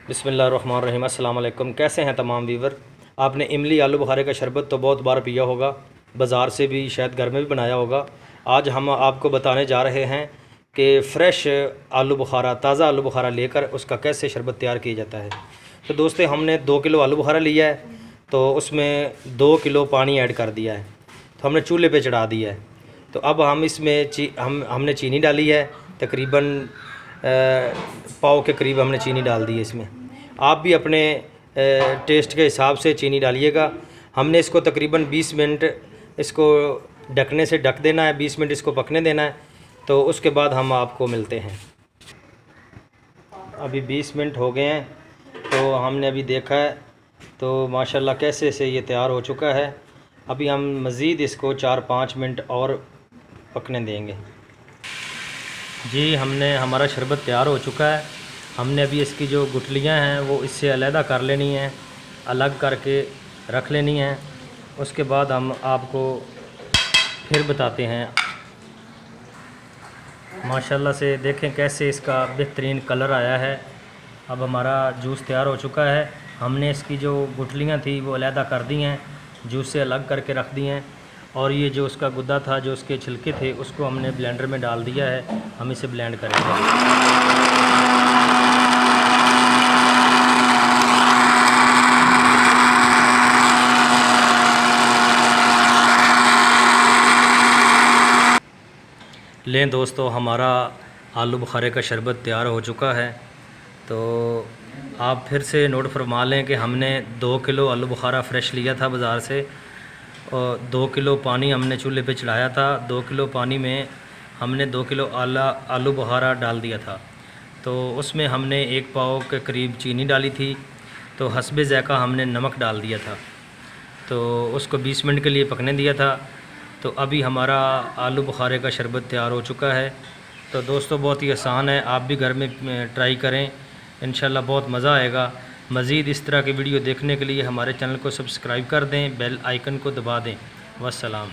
बिस्मिल्लाहिर्रहमानिर्रहीम। अस्सलाम वालेकुम। कैसे हैं तमाम व्यूवर। आपने इमली आलू बुखारे का शरबत तो बहुत बार पिया होगा, बाज़ार से भी, शायद घर में भी बनाया होगा। आज हम आपको बताने जा रहे हैं कि फ़्रेश आलू बुखारा, ताज़ा आलू बुखारा लेकर उसका कैसे शरबत तैयार किया जाता है। तो दोस्तों, हमने 2 किलो आलू बुखारा लिया है, तो उसमें 2 किलो पानी ऐड कर दिया है, तो हमने चूल्हे पे चढ़ा दिया है। तो अब हम इसमें हमने चीनी डाली है, तकरीबन पाव के करीब हमने चीनी डाल दी है इसमें। आप भी अपने टेस्ट के हिसाब से चीनी डालिएगा। हमने इसको तकरीबन 20 मिनट इसको ढकने से ढक देना है, 20 मिनट इसको पकने देना है। तो उसके बाद हम आपको मिलते हैं। अभी 20 मिनट हो गए हैं, तो हमने अभी देखा है तो माशाल्लाह कैसे से ये तैयार हो चुका है। अभी हम मज़ीद इसको 4-5 मिनट और पकने देंगे। जी, हमारा शरबत तैयार हो चुका है। हमने अभी इसकी जो गुठलियाँ हैं वो इससे अलहदा कर लेनी हैं, अलग करके रख लेनी हैं। उसके बाद हम आपको फिर बताते हैं। माशाल्लाह से देखें कैसे इसका बेहतरीन कलर आया है। अब हमारा जूस तैयार हो चुका है। हमने इसकी जो गुठलियाँ थी वो अलहदा कर दी हैं, जूस से अलग करके रख दी हैं। और ये जो उसका गुद्दा था, जो उसके छिलके थे, उसको हमने ब्लेंडर में डाल दिया है। हम इसे ब्लेंड करेंगे। लें दोस्तों, हमारा आलू बुखारे का शरबत तैयार हो चुका है। तो आप फिर से नोट फरमा लें कि हमने 2 किलो आलू बुखारा फ़्रेश लिया था बाज़ार से, और 2 किलो पानी हमने चूल्हे पे चढ़ाया था। 2 किलो पानी में हमने 2 किलो आलू बुखारा डाल दिया था। तो उसमें हमने 1 पाव के करीब चीनी डाली थी, तो हस्बे ज़ायक़ा हमने नमक डाल दिया था। तो उसको 20 मिनट के लिए पकने दिया था। तो अभी हमारा आलू बुखारे का शरबत तैयार हो चुका है। तो दोस्तों, बहुत ही आसान है, आप भी घर में ट्राई करें, इंशाल्लाह बहुत मज़ा आएगा। मज़ीद इस तरह की वीडियो देखने के लिए हमारे चैनल को सब्सक्राइब कर दें, बेल आइकन को दबा दें। वस्सलाम।